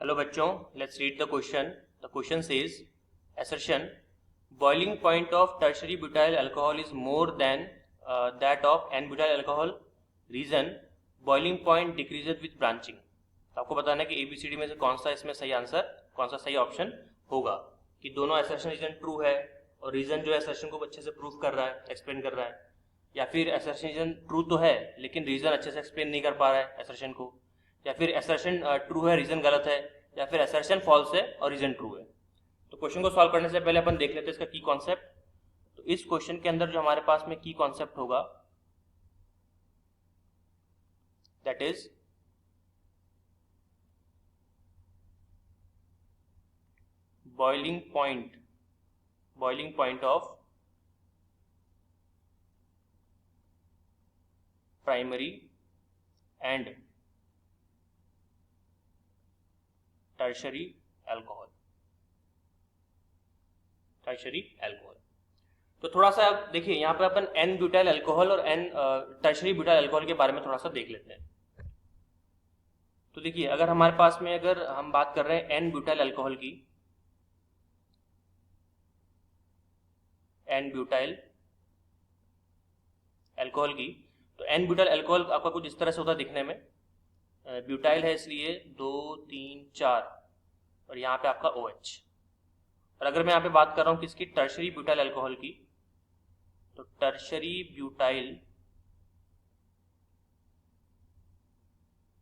Hello बच्चों, let's read the question. The question says assertion boiling point of tertiary butyl alcohol is more than that of n-butyl alcohol. Reason boiling point decreases with branching. तो आपको बताना है कि ABCD में से कौन सा इसमें सही आंसर, कौन सा सही ऑप्शन होगा कि दोनों assertion रीजन ट्रू है और रीजन जो है assertion को अच्छे से प्रूव कर रहा है, एक्सप्लेन कर रहा है, या फिर assertion रीजन ट्रू तो है लेकिन रीजन अच्छे से एक्सप्लेन नहीं कर पा रहा है assertion को, या फिर assertion ट्रू है रीजन गलत है, या फिर assertion फॉल्स है और रीजन ट्रू है. तो क्वेश्चन को सॉल्व करने से पहले अपन देख लेते हैं इसका की कॉन्सेप्ट. तो इस क्वेश्चन के अंदर जो हमारे पास में की कॉन्सेप्ट होगा that is boiling point of primary and tertiary alcohol. तो थोड़ा सा देखिए यहाँ पे अपन एन ब्यूटाइल अल्कोहल और एन टर्शरी ब्यूटाइल अल्कोहल के बारे में थोड़ा सा देख लेते हैं. तो देखिए अगर हमारे पास में अगर हम बात कर रहे हैं एन ब्यूटाइल अल्कोहल की, एन ब्यूटाइल अल्कोहल की, तो एन ब्यूटाइल अल्कोहल आपका कुछ इस तरह से होता है दिखने में. ब्यूटाइल है इसलिए 2 3 4 और यहाँ पे आपका OH. और अगर मैं यहाँ पे बात कर रहा हूँ किसकी, टर्शरी ब्यूटाइल अल्कोहल की, तो टर्शरी ब्यूटाइल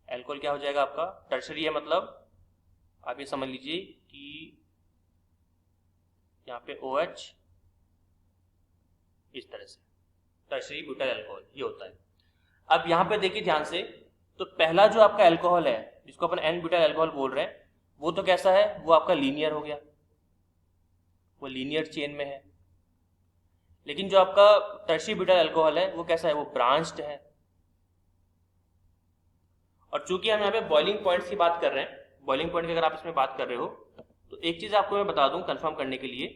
अल्कोहल क्या हो जाएगा आपका, टर्शरी है मतलब आप ये समझ लीजिए कि यहाँ पे OH इस तरह से टर्शरी ब्यूटाइल अल्कोहल ये होता है. अब यहाँ पे देखिए ध्यान से, तो पहला जो आपका अल्कोहल है जिसको अपन एन ब्यूटाइल अल्कोहल बोल रहे हैं वो तो कैसा है, वो आपका लीनियर हो गया, वो लीनियर चेन में है. लेकिन जो आपका टर्शरी ब्यूटाइल अल्कोहल है वो कैसा है, वो ब्रांच्ड है. और चूंकि हम यहाँ पे बॉइलिंग पॉइंट्स की बात कर रहे हैं, बॉइलिंग पॉइंट की अगर आप इसमें बात कर रहे हो तो एक चीज आपको मैं बता दूं कंफर्म करने के लिए.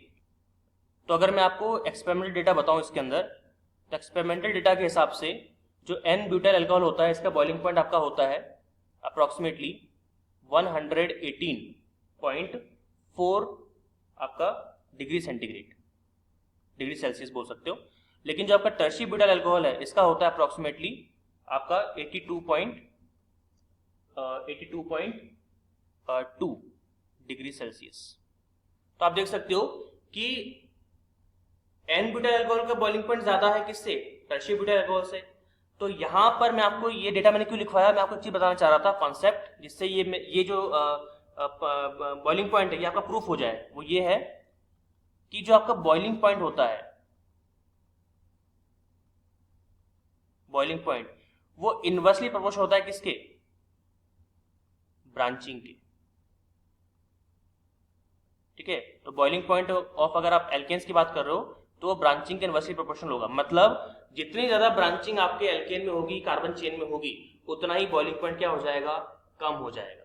तो अगर मैं आपको एक्सपेरिमेंटल डेटा बताऊं इसके अंदर, तो एक्सपेरिमेंटल डेटा के हिसाब से जो एन ब्यूटाइल अल्कोहल होता है इसका बॉइलिंग पॉइंट आपका होता है अप्रोक्सीमेटली 118.4 आपका डिग्री सेंटीग्रेड, डिग्री सेल्सियस बोल सकते हो. लेकिन जो आपका टर्शरी ब्यूटाइल अल्कोहल है इसका होता है अप्रोक्सीमेटली आपका 82.2 डिग्री सेल्सियस. तो आप देख सकते हो कि एन ब्यूटाइल अल्कोहल का बॉइलिंग पॉइंट ज्यादा है किससे, टर्शरी ब्यूटाइल अल्कोहल से. तो यहां पर मैं आपको ये डेटा मैंने क्यों लिखवाया, मैं आपको एक चीज बताना चाह रहा था कॉन्सेप्ट, जिससे ये जो बॉइलिंग पॉइंट है ये आपका प्रूफ हो जाए. वो ये है कि जो आपका बॉइलिंग पॉइंट होता है, बॉइलिंग पॉइंट वो इनवर्सली प्रोपोर्शनल होता है किसके, ब्रांचिंग के. ठीक है, तो बॉइलिंग पॉइंट ऑफ अगर आप एल्केन्स की बात कर रहे हो तो वो ब्रांचिंग के इनवर्सली प्रोपोर्शनल होगा. मतलब जितनी ज्यादा ब्रांचिंग आपके एल्केन में होगी, कार्बन चेन में होगी, उतना ही बॉइलिंग पॉइंट क्या हो जाएगा, कम हो जाएगा.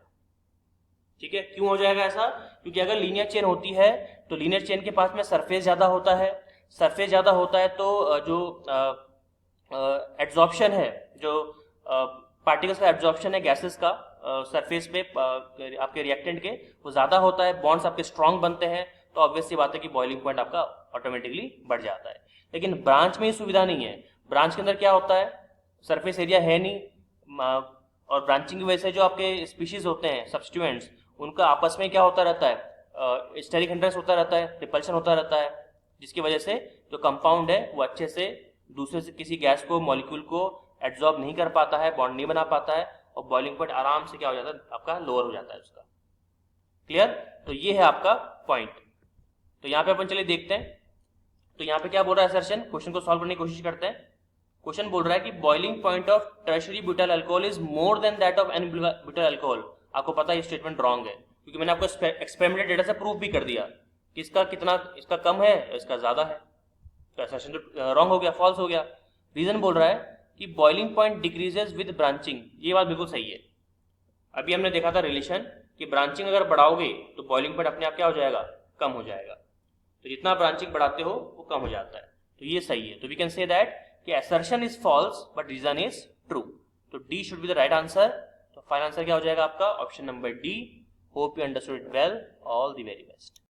ठीक है, क्यों हो जाएगा ऐसा, क्योंकि अगर लीनियर चेन होती है तो लीनियर चेन के पास में सरफेस ज्यादा होता है, सरफेस ज्यादा होता है तो जो एब्जॉर्प्शन है, जो पार्टिकल्स का एब्जॉर्प्शन है गैसेस का सरफेस पे आपके रिएक्टेंट के, वो ज्यादा होता है, बॉन्ड्स आपके स्ट्रांग बनते हैं, तो ऑब्वियस सी बात है कि बॉइलिंग पॉइंट आपका ऑटोमेटिकली बढ़ जाता है. लेकिन ब्रांच में ये सुविधा नहीं है. ब्रांच के अंदर क्या होता है, सरफेस एरिया है नहीं, और ब्रांचिंग की वजह से जो आपके स्पीशीज होते हैं सब्स्टिट्यूएंट्स, उनका आपस में क्या होता रहता है, स्टेरिक हिंड्रेंस होता रहता है, रिपल्शन होता रहता है, जिसकी वजह से जो कंपाउंड है वो अच्छे से दूसरे से किसी गैस को, मॉलिक्यूल को एब्जॉर्ब नहीं कर पाता है, बॉन्ड नहीं बना पाता है, और बॉइलिंग पॉइंट आराम से क्या हो जाता है आपका, लोअर हो जाता है उसका. क्लियर, तो ये है आपका पॉइंट. तो यहाँ पे अपन चलिए देखते हैं. तो यहाँ पे क्या बोल रहा है असर्शन, क्वेश्चन को सॉल्व करने की कोशिश करते हैं. क्वेश्चन बोल रहा है कि boiling point of tertiary butyl alcohol is more than that of n butyl alcohol. आपको पता है ये स्टेटमेंट रॉन्ग है, क्योंकि मैंने आपको एक्सपेरिमेंटल डेटा से प्रूफ भी कर दिया कि इसका कितना, इसका कम है, इसका ज्यादा है. तो असर्शन तो रॉन्ग हो गया, फॉल्स हो गया. रीजन बोल रहा है कि boiling point decreases with branching. ये बात बिल्कुल सही है. अभी हमने देखा था रिलेशन कि ब्रांचिंग अगर बढ़ाओगे तो बॉइलिंग पॉइंट अपने आप क्या हो जाएगा, कम हो जाएगा. तो जितना ब्रांचिंग बढ़ाते हो वो कम हो जाता है, तो ये सही है. तो वी कैन से दैट कि assertion is false but reason is true. तो D should be the right answer. तो फाइनल आंसर क्या हो जाएगा आपका, option number D, hope you understood it well. All the very best.